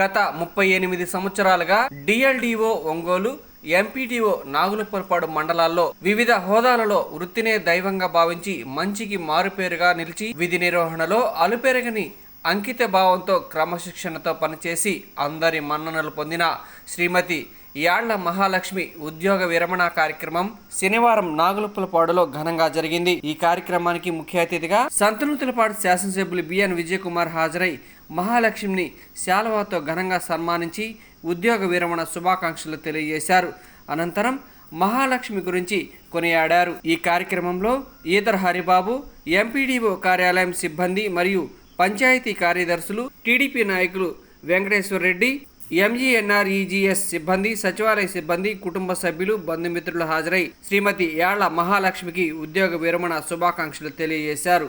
గత 38 సంవత్సరాలుగా DLDO Ongole, MPTO Naguluppalapadu మండలాల్లో వివిధ హోదాలలో వృత్తినే దైవంగా భావించి మంచికి మారుపేరుగా నిలిచి విధి నిర్వహణలో అలుపెరగని అంకిత భావంతో క్రమశిక్షణతో పనిచేసి అందరి మన్ననలు పొందిన శ్రీమతి యాళ్ల మహాలక్ష్మి ఉద్యోగ విరమణ కార్యక్రమం శనివారం నాగులుప్పలపాడులో ఘనంగా జరిగింది. ఈ కార్యక్రమానికి ముఖ్య అతిథిగా సంతనూతలపాడు శాసనసభ్యులు బిఎన్ విజయకుమార్ హాజరై మహాలక్ష్మిని శాలువాతో ఘనంగా సన్మానించి ఉద్యోగ విరమణ శుభాకాంక్షలు తెలియజేశారు. అనంతరం మహాలక్ష్మి గురించి కొనియాడారు. ఈ కార్యక్రమంలో ఈదర్ హరిబాబు, ఎంపీడీఓ కార్యాలయం సిబ్బంది మరియు పంచాయతీ కార్యదర్శులు, టీడీపీ నాయకులు వెంకటేశ్వర రెడ్డి, ఎంజీఎన్ఆర్ఈజీఎస్ సిబ్బంది, సచివాలయ సిబ్బంది, కుటుంబ సభ్యులు, బంధుమిత్రులు హాజరై శ్రీమతి యాళ్ల మహాలక్ష్మికి ఉద్యోగ విరమణ శుభాకాంక్షలు తెలియజేశారు.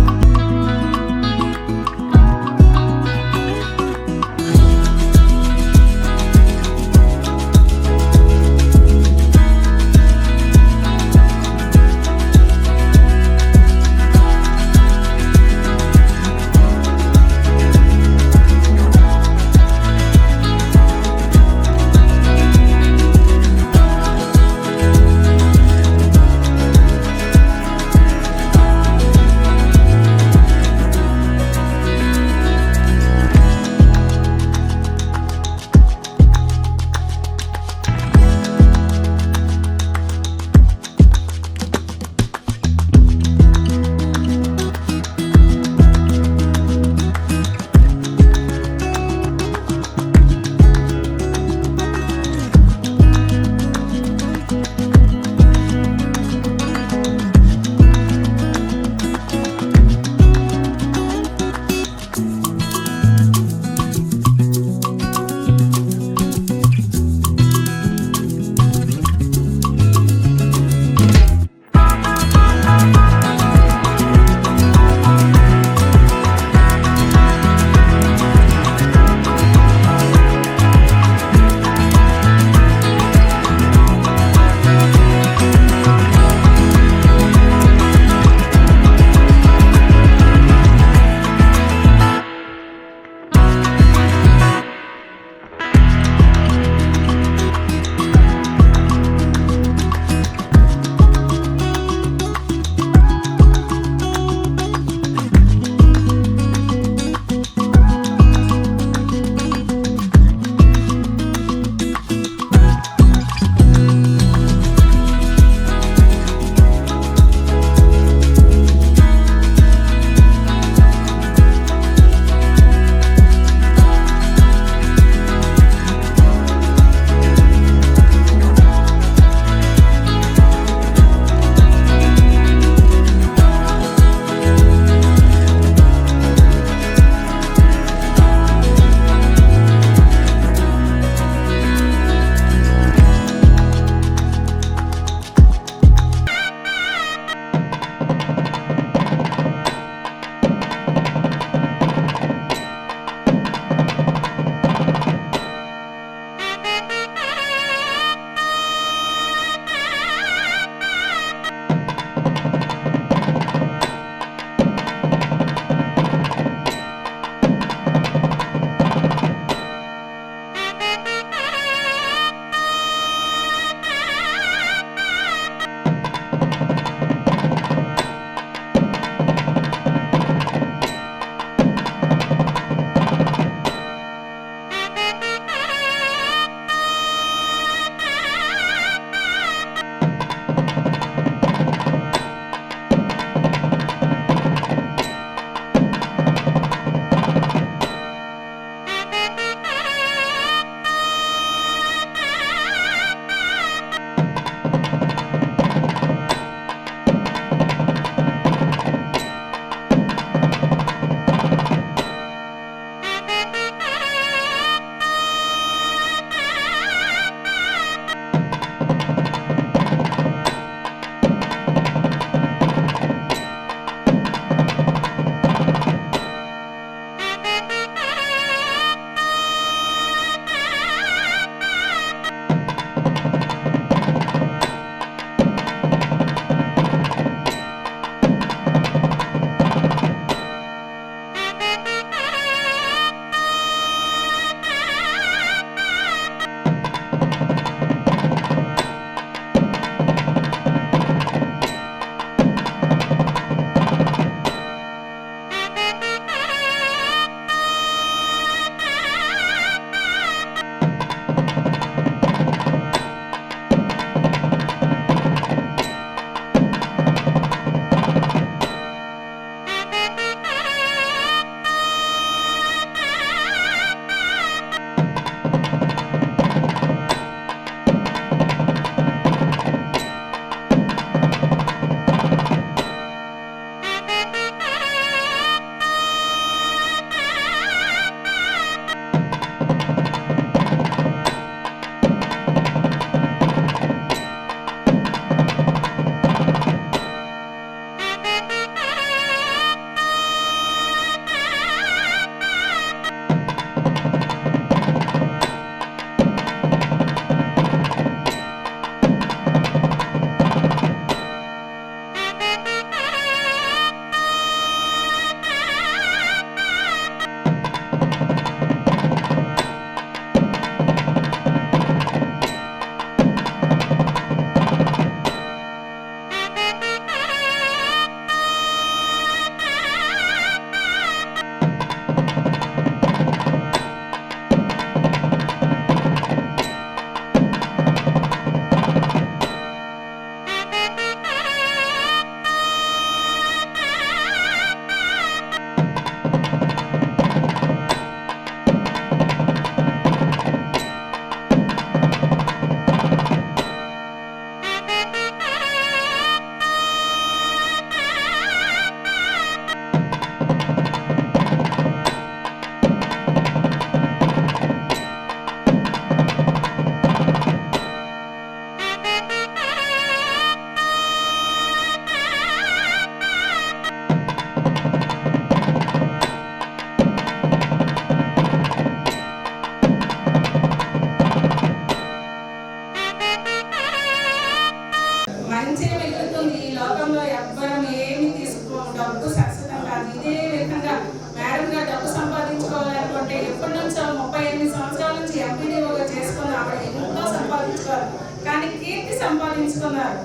నుంచి ఎంపీడీఓగా చేసుకుని ఆవిడ ఎంతో సంపాదించుకోవాలి, కానీ కీర్తి సంపాదించుకున్నారు.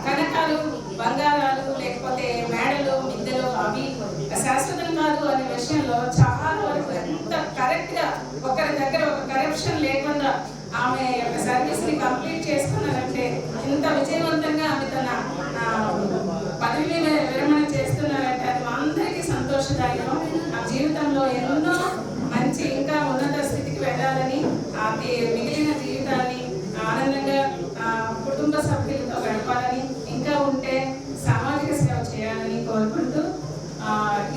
కనకాలు, బంగారాలు, లేకపోతే మేడలు, మిద్దెలు అవి శాశ్వతం కాదు అనే విషయంలో చాలా వరకు ఎంత కరెక్ట్గా ఒకరి దగ్గర ఒక కరప్షన్ లేకుండా ఆమె యొక్క సర్వీస్ని కంప్లీట్ చేసుకున్నారంటే, ఇంత విజయవంతంగా ఆమె తన పదవి విరమణ చేస్తున్నారంటే అది మా అందరికీ సంతోషదాయకం. నా జీవితంలో ఎన్నో మంచి ఇంకా ఉన్నత స్థితికి వెళ్ళాలని, మిగిలిన జీవితాన్ని ఆనందంగా కుటుంబ సభ్యులతో గడపాలని, ఇంకా ఉంటే సామాజిక సేవ చేయాలని కోరుకుంటూ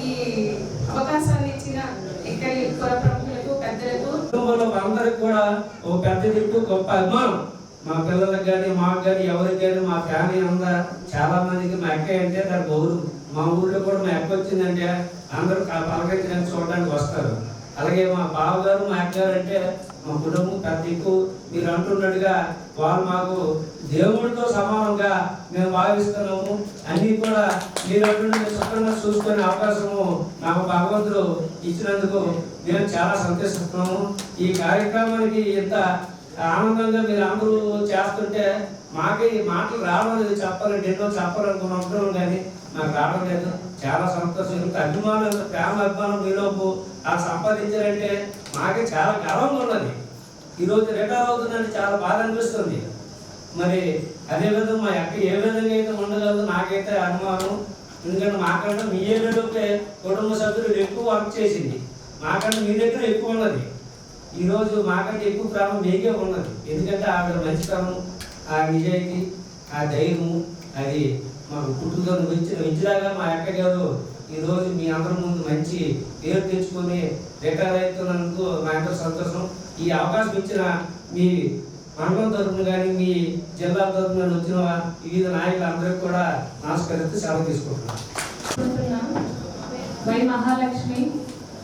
ఈ అవకాశాన్ని ఇచ్చిన ఇక్కడి పుర ప్రముఖులకు, పెద్దలకు, కుటుంబంలో అందరికి కూడా ఓ పెద్ద దిక్కు, గొప్ప అభిమానం. మా పిల్లలకు కానీ మాకు కానీ ఎవరికి కానీ మా ఫ్యామిలీ అంతా చాలా మందికి మా అక్క అంటే దాని గౌరవం. మా ఊళ్ళో కూడా మా అక్క వచ్చిందంటే అందరూ పలకరించడానికి చూడడానికి వస్తారు. అలాగే మా బావగారు మా అక్కగారు అంటే మా కుటుంబం పెద్ద ఎక్కువ. మీరు అంటున్నట్టుగా వాళ్ళు మాకు దేవుడితో సమానంగా మేము భావిస్తున్నాము. అన్నీ కూడా మీరు అంటున్నట్టు సుఖంగా చూసుకునే అవకాశము నాకు భగవంతుడు ఇచ్చినందుకు మేము చాలా సంతోషిస్తున్నాము. ఈ కార్యక్రమానికి ఇంత ఆనందంగా మీరు అందరూ చేస్తుంటే మాకే ఈ మాటలు రావడం లేదు. చెప్పాలంటే ఎన్నో చెప్పాలనుకున్నాం కానీ నాకు రావడం లేదు. చాలా సంతోషం. ఇంత అభిమానం, ఇంత ప్రేమ అభిమానం మీలోపు అది సంపాదించారంటే మాకే చాలా గర్వంగా ఉన్నది. ఈరోజు రిటైర్ అవుతుందంటే చాలా బాధ అనిపిస్తుంది. మరి అదేవిధంగా మా అక్క ఏ విధంగా అయితే ఉండగలదు నాకైతే అనుమానం. ఎందుకంటే మాకంటే మీ ఏరియాలోకే కుటుంబ సభ్యులు ఎక్కువ వర్క్ చేసింది, మాకంటే మీ దగ్గర ఎక్కువ ఉన్నది. ఈరోజు మాకంటే ఎక్కువ ప్రేమ మీకే ఉన్నది. ఎందుకంటే ఆవిడ మంచితనం, ఆ నిజాయితీ, ఆ ధైర్యము అది మాకు పుట్టుతో ఇచ్చిలాగా మా అక్క గారు ఈరోజు మీ అందరి ముందు మంచి పేరు తెచ్చుకొని రిటైర్ అవుతున్నందుకు మా అందరూ సంతోషం. ఈ అవకాశం ఇచ్చిన మీ మండలం తరఫున కానీ మీ జిల్లా తరఫున వచ్చిన వివిధ నాయకులందరికీ కూడా నమస్కరిస్తూ సెలవు తీసుకుంటున్నాను. వై మహాలక్ష్మి,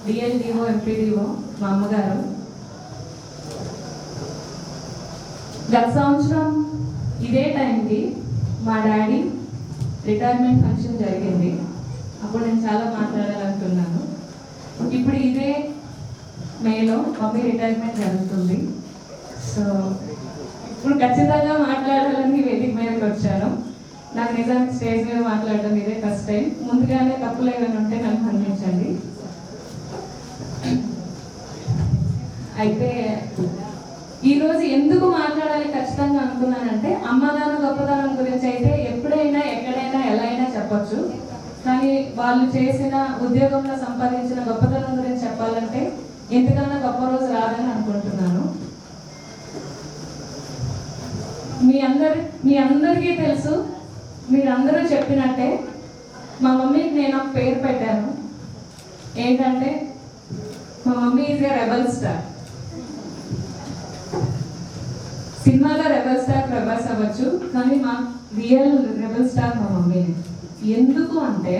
డిఎల్డిఓ, ఎంపీడీఓ మా అమ్మగారు. గత సంవత్సరం ఇదే టైంకి మా డాడీ రిటైర్మెంట్ ఫంక్షన్ జరిగింది. అప్పుడు నేను చాలా మాట్లాడాలనుకున్నాను. ఇప్పుడు ఇదే మేలో మమ్మీ రిటైర్మెంట్ జరుగుతుంది. సో ఇప్పుడు ఖచ్చితంగా మాట్లాడాలని వేదిక మీదకి వచ్చాను. నాకు నిజానికి స్టేజ్ మీద మాట్లాడడం ఇదే ఫస్ట్ టైం. ముందుగానే తప్పులు ఏమైనా ఉంటే నన్ను మన్నించండి. అయితే ఈరోజు ఎందుకు మాట్లాడాలి ఖచ్చితంగా అనుకున్నానంటే, అమ్మదాన గొప్పదనం గురించి అయితే ఎప్పుడైనా ఎక్కడైనా ఎలా అయినా చెప్పచ్చు. కానీ వాళ్ళు చేసిన ఉద్యోగంలో సంపాదించిన గొప్పదనం గురించి చెప్పాలంటే ఎంతకన్నా గొప్ప రోజు రాదని అనుకుంటున్నాను. మీ అందరికీ తెలుసు, మీరందరూ చెప్పినట్టే మా మమ్మీకి నేను ఒక పేరు పెట్టాను. ఏంటంటే మా mummy is a rebel star. సినిమాలో రెబల్ స్టార్ ప్రభాస్ అవ్వచ్చు, కానీ మా రియల్ రెబల్ స్టార్ మా మమ్మీ. ఎందుకు అంటే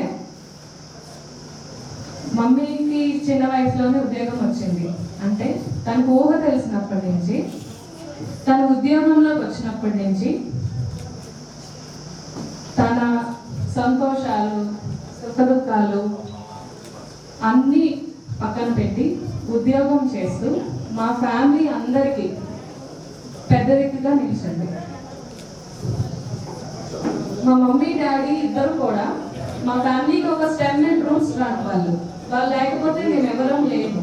మమ్మీకి చిన్న వయసులోనే ఉద్యోగం వచ్చింది. అంటే తనకు ఊహ తెలిసినప్పటి నుంచి, తన ఉద్యోగంలోకి వచ్చినప్పటి నుంచి తన సంతోషాలు, సుఖ దుఃఖాలు అన్నీ పక్కన పెట్టి ఉద్యోగం చేస్తూ మా ఫ్యామిలీ అందరికీ పెద్ద దిక్కుగా నిలిచింది. మా మమ్మీ డాడీ ఇద్దరు కూడా మా ఫ్యామిలీకి ఒక స్టెమ్ అండ్ రూట్స్ రాని వాళ్ళు లేకపోతే మేము ఎవరం లేము.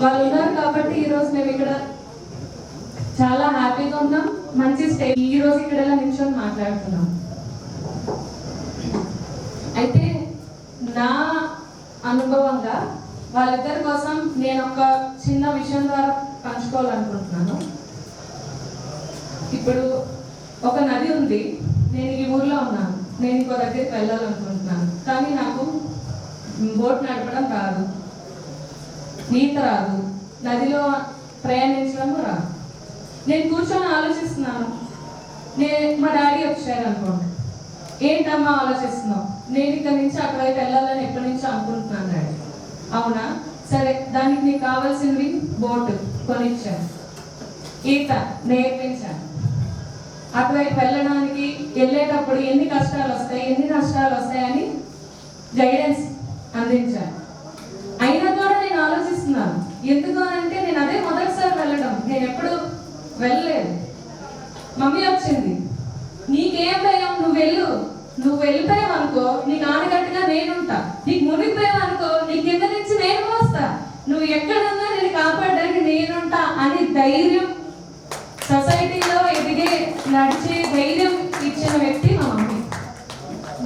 వాళ్ళు ఉన్నారు కాబట్టి ఈరోజు మేము ఇక్కడ చాలా హ్యాపీగా ఉన్నాం. మంచి స్టే ఈరోజు ఇక్కడ నిల్చొని మాట్లాడుతున్నాం. అయితే నా అనుభవంగా వాళ్ళిద్దరి కోసం నేను ఒక చిన్న విషయం ద్వారా పంచుకోవాలనుకుంటున్నాను. ఇప్పుడు ఒక నది ఉంది, నేను ఈ ఊర్లో ఉన్నాను, నేను ఇంకో దగ్గరికి వెళ్ళాలనుకుంటున్నాను, కానీ నాకు బోట్ నడపడం రాదు, ఈత రాదు, నదిలో ప్రయాణించడం రాదు. నేను కూర్చొని ఆలోచిస్తున్నాను. మా డాడీ వచ్చారు అనుకోండి, ఏంటమ్మా ఆలోచిస్తున్నావు? నేను ఇక్కడ నుంచి అక్కడ వైపు వెళ్ళాలని ఎప్పటి నుంచో అనుకుంటున్నాను డాడీ. అవునా, సరే, దానికి నీకు కావాల్సింది బోటు కొనిచ్చాను, ఈత నేర్పించాను, అటువైపు వెళ్ళడానికి వెళ్ళేటప్పుడు ఎన్ని కష్టాలు వస్తాయి, ఎన్ని నష్టాలు వస్తాయని గైడెన్స్ అందించాను. అయినా కూడా నేను ఆలోచిస్తున్నాను. ఎందుకు అంటే నేను అదే మొదటిసారి వెళ్ళడం. వెళ్ళలేదు. మమ్మీ వచ్చింది, నీకేం భయం, నువ్వు వెళ్ళిపోయావు అనుకో నీకు ఆనగట్టుగా నేనుంటా, నీకు మునిగిపోయావు అనుకో నీ కింద నుంచి నేను వస్తా, నువ్వు ఎక్కడున్నా నేను కాపాడడానికి నేనుంటా అని ధైర్యం, సొసైటీలో ఎదిగే నడిచే ధైర్యం ఇచ్చిన వ్యక్తి మా మమ్మీ.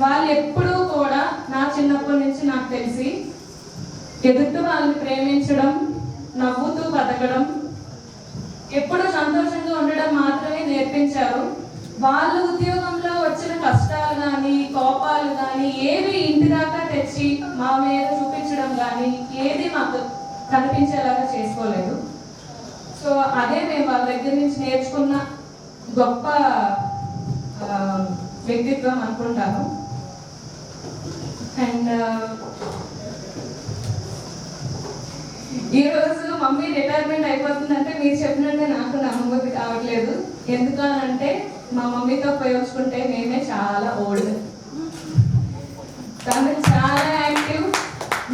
వాళ్ళు ఎప్పుడూ కూడా నా చిన్నప్పటి నుంచి నాకు తెలిసి ఎదుటి వాళ్ళని ప్రేమించడం, నవ్వుతూ బతకడం, ఎప్పుడూ సంతోషంగా ఉండడం మాత్రమే నేర్పించారు. వాళ్ళు ఉద్యోగంలో వచ్చిన కష్టాలు కానీ కోపాలు కానీ ఏవి ఇంటి దాకా తెచ్చి మా మీద చూపించడం కానీ ఏది మాకు కనిపించేలాగా చేసుకోలేదు. సో అదే మేము వాళ్ళ దగ్గర నుంచి నేర్చుకున్న గొప్ప వ్యక్తిత్వం అనుకుంటాను. అండ్ ఈరోజు మమ్మీ రిటైర్మెంట్ అయిపోతుందంటే మీరు చెప్పినట్టే నాకు నమ్మబుద్ధి కావట్లేదు. ఎందుకనంటే మా మమ్మీతో పోల్చుకుంటే మేమే చాలా ఓల్డ్. తను చాలా యాక్టివ్,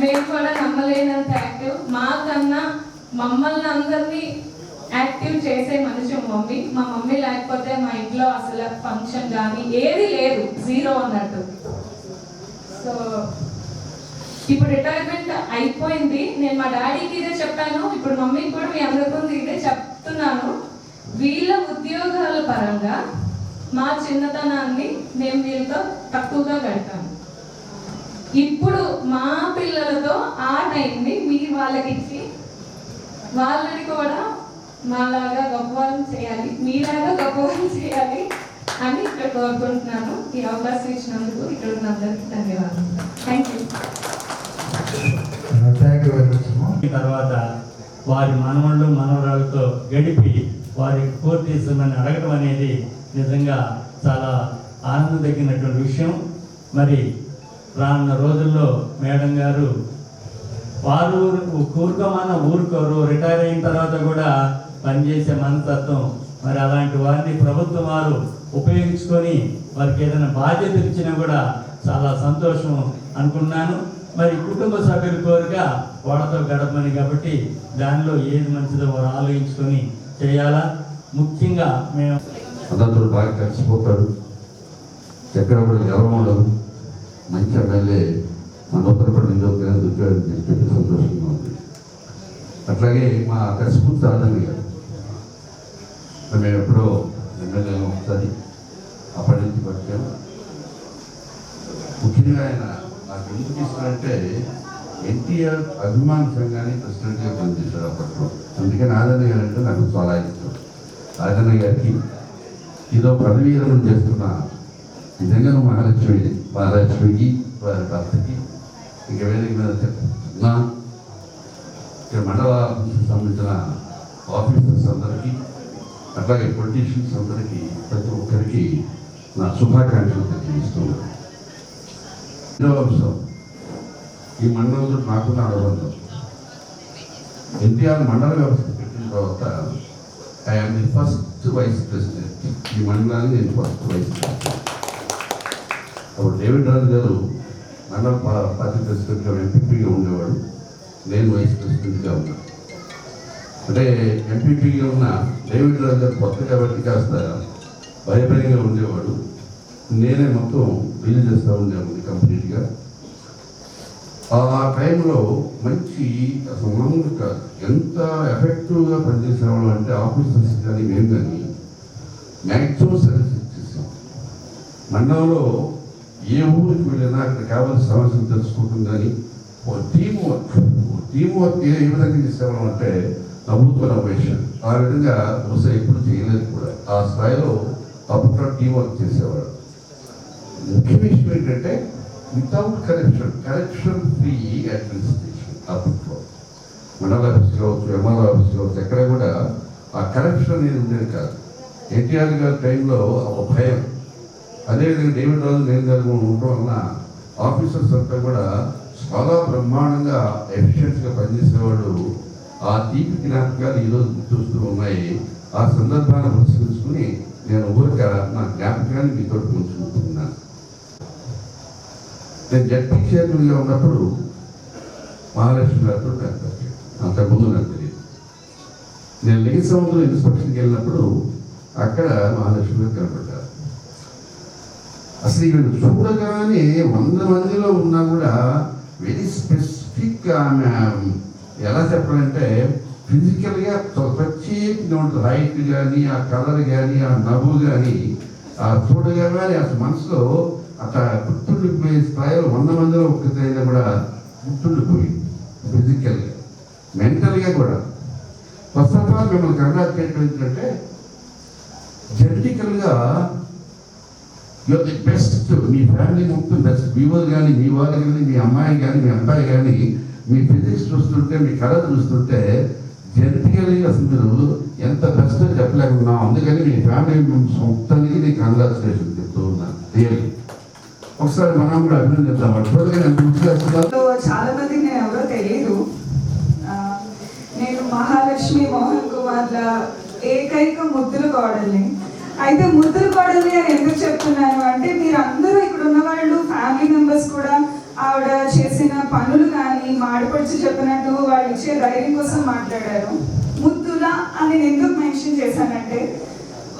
మేము కూడా నమ్మలేనంత యాక్టివ్. మాకన్నా మమ్మల్ని అందరినీ యాక్టివ్ చేసే మనిషి మమ్మీ. మా మమ్మీ లేకపోతే మా ఇంట్లో అసలు ఫంక్షన్ కానీ ఏది లేదు, జీరో అన్నట్టు. సో ఇప్పుడు రిటైర్మెంట్ అయిపోయింది. నేను మా డాడీకి ఇదే చెప్పాను, ఇప్పుడు మమ్మీకి కూడా మీ అందరికీ ఇదే చెప్తున్నాను. వీళ్ళ ఉద్యోగాల పరంగా మా చిన్నతనాన్ని మేము వీళ్ళతో తక్కువగా గడిపాము. ఇప్పుడు మా పిల్లలతో ఆ టైంని మీరు వాళ్ళకి ఇచ్చి వాళ్ళని కూడా మాలాగా గొప్పవాళ్ళని చేయాలి, మీలాగా గొప్పవాళ్ళని చేయాలి అని ఇక్కడ కోరుకుంటున్నాను. ఈ అవకాశం ఇచ్చినందుకు ఇక్కడ ఉన్న అందరికీ ధన్యవాదాలు. Thank you. తర్వాత వారి మనవళ్ళు మనవరాలతో గడిపి వారి పూర్తిమని అడగడం అనేది నిజంగా చాలా ఆనందం తగ్గినటువంటి విషయం. మరి రానున్న రోజుల్లో మేడం గారు వారు ఊరుకోమన్న ఊరుకోరు, రిటైర్ అయిన తర్వాత కూడా పనిచేసే మనస్తత్వం. మరి అలాంటి వారిని ప్రభుత్వం వారు ఉపయోగించుకొని వారికి ఏదైనా బాధ్యత ఇచ్చినా కూడా చాలా సంతోషం అనుకున్నాను. మరి కుటుంబ సభ్యుల కోరిక వాళ్ళతో గడపమని, కాబట్టి దానిలో ఏది మంచిదో వారు ఆలోచించుకొని చేయాలా. ముఖ్యంగా మేము అందరూ బాగా కలిసిపోతారు, ఎక్కడ కూడా నిలవడం మంచి ఎమ్మెల్యే మన ఉత్తరప్రదేశ్ నియోజకవర్గానికి ఉద్యోగం చెప్పి సంతోషంగా ఉంది. అట్లాగే మా కలిసిపూర్తి ఆనంద్ గారు మేము ఎప్పుడో ఎమ్మెల్యేలో ఒకసారి అప్పటి నుంచి పట్టాము. ముఖ్యంగా ఆయన నాకు ఎందుకు తీసుకురంటే ఎన్టీఆర్ అభిమాన సంఘాన్ని ప్రెసిడెంట్గా పనిచేశారు అప్పట్లో. అందుకని ఆనంద్ గారు అంటే నాకు చాలా ఇష్టం. ఆనంద్ గారికి ఇదో పదవీ విరమణ చేస్తున్న నిజంగా మహాలక్ష్మికి వారి భర్తకి ఇక వేదిక మీద చెప్తున్నా, ఇక్కడ మండల సంబంధించిన ఆఫీసర్స్ అందరికీ అట్లాగే పొలిటీషియన్స్ అందరికీ ప్రతి ఒక్కరికి నా శుభాకాంక్షలు తెలియజేస్తున్నాను. రెండవ అంశం, ఈ మండలంలో నాకున్న అనుబంధం. ఎన్టీఆర్ మండల వ్యవస్థ పెట్టిన తర్వాత I'm the first vice president. ఈ మండలాన్ని నేను ఫస్ట్ వైస్ ప్రెసిడెంట్. అప్పుడు డేవిడ్ రాజు గారు మండల పార్టీ ప్రెసిడెంట్గా ఎంపీపీగా ఉండేవాడు, నేను వైస్ ప్రెసిడెంట్గా ఉన్నాను. అంటే ఎంపీపీగా ఉన్న డేవిడ్ రాజు గారు కొత్త కాబట్టి కాస్త భయభయంగా ఉండేవాడు. నేనే మొత్తం డీల్ చేస్తూ ఉండేవాడిని కంప్లీట్గా. ఆ టైంలో మంచి అసలు మామూలు కాదు, ఎంత ఎఫెక్టివ్గా పనిచేసేవాళ్ళం అంటే ఆఫీసర్స్ కానీ మేము కానీ మ్యాక్సిమం సర్వీస్ ఇచ్చేసాం. మండలంలో ఏ ఊరికి వెళ్ళినా అక్కడ కావాల్సిన సమస్యలు తెలుసుకోవడం కానీ టీమ్ వర్క్ ఏ విధంగా చేసేవాళ్ళం అంటే నవ్వుతో నవ్వేషన్. ఆ విధంగా బహుశా ఎప్పుడు చేయలేదు కూడా. ఆ స్థాయిలో అప్పట్లో టీం వర్క్ చేసేవాడు. ముఖ్య విషయం ఏంటంటే వితౌట్ కరప్షన్ ఫ్రీ అడ్మినిస్ట్రేషన్. అప్పట్లో మండల ఆఫీస్ కావచ్చు, ఎంఆర్ఓ ఆఫీస్ కావచ్చు, ఎక్కడ కూడా ఆ కరప్షన్ అనేది ఉండేది కాదు. ఎన్టీఆర్ గారి టైంలో ఒక భయం. అదేవిధంగా డేవిడ్ రాజు నేను గారు ఉండటం వలన ఆఫీసర్స్ అంతా కూడా చాలా బ్రహ్మాండంగా ఎఫిషియెంట్గా పనిచేసేవాళ్ళు. ఆ తీపి జ్ఞాపకాలు ఈరోజు గుర్తొస్తూ ఉన్నాయి. ఆ సందర్భాన్ని పరిశీలించుకుని నేను ఊరిక నా జ్ఞాపకాన్ని మీతో పంచుకుంటున్నాను. నేను జడ్పీ చైర్మన్గా ఉన్నప్పుడు మహాలక్ష్మి గారితో అంతకుముందు నాకు తెలియదు. నేను లింగ సముద్రం ఇన్స్పెక్షన్కి వెళ్ళినప్పుడు అక్కడ మహాలక్ష్మి గారు కనపడ్డారు. అసలు ఈవిడ చూడగానే 100 మందిలో ఉన్నా కూడా వెరీ స్పెసిఫిక్. ఆమె ఎలా చెప్పాలంటే ఫిజికల్గా ప్రత్యేకంగా ఉంటుంది. హైట్ కానీ, ఆ కలర్ కానీ, ఆ నవ్వు కానీ, ఆ చూడగానే అసలు మనసులో అట్లా గుర్తుండిపోయే స్థాయిలో 100 మందిలో ఒక్కటైనా కూడా గుర్తుండిపోయింది. ఫిజికల్గా, మెంటల్గా కూడా. ఫస్ట్ ఆఫ్ ఆల్ మిమ్మల్ని కంగ్రాట్ చేయడం ఏంటంటే జెనెటికల్గా యూఆర్ ది బెస్ట్. మీ ఫ్యామిలీ మొత్తం బెస్ట్. వ్యూవర్ కానీ, మీ వాళ్ళు కానీ, మీ అమ్మాయి కానీ, మీ అబ్బాయి కానీ, మీ ఫిజిక్స్ చూస్తుంటే, మీ కలర్ చూస్తుంటే జెనెటికల్లీ అసలు మీరు ఎంత బెస్ట్ అని చెప్పలేకున్నాం. అందుకని మీ ఫ్యామిలీ మొత్తానికి నేను కంగ్రాచులేషన్ చెప్తూ ఉన్నాను. రియల్లీ ఒకసారి మనం కూడా అభినందిద్దాం. చూడగానే ఎంత ముఖ్యంగా చాలా మందికి నేను ఎవరో తెలియదు. నేను మహాలక్ష్మి మోహన్ కుమార్ల ఏకైక ముద్దుల కోడల్ని. అయితే ముద్దుల కోడల్ని అని ఎందుకు చెప్తున్నాను అంటే, మీరు అందరూ ఇక్కడ ఉన్న వాళ్ళు ఫ్యామిలీ మెంబర్స్ కూడా ఆవిడ చేసిన పనులు కానీ మాడిపడిచి చెప్పినట్టు వాళ్ళు ఇచ్చే ధైర్యం కోసం మాట్లాడారు. ముద్దుల అని నేను ఎందుకు మెన్షన్ చేశానంటే,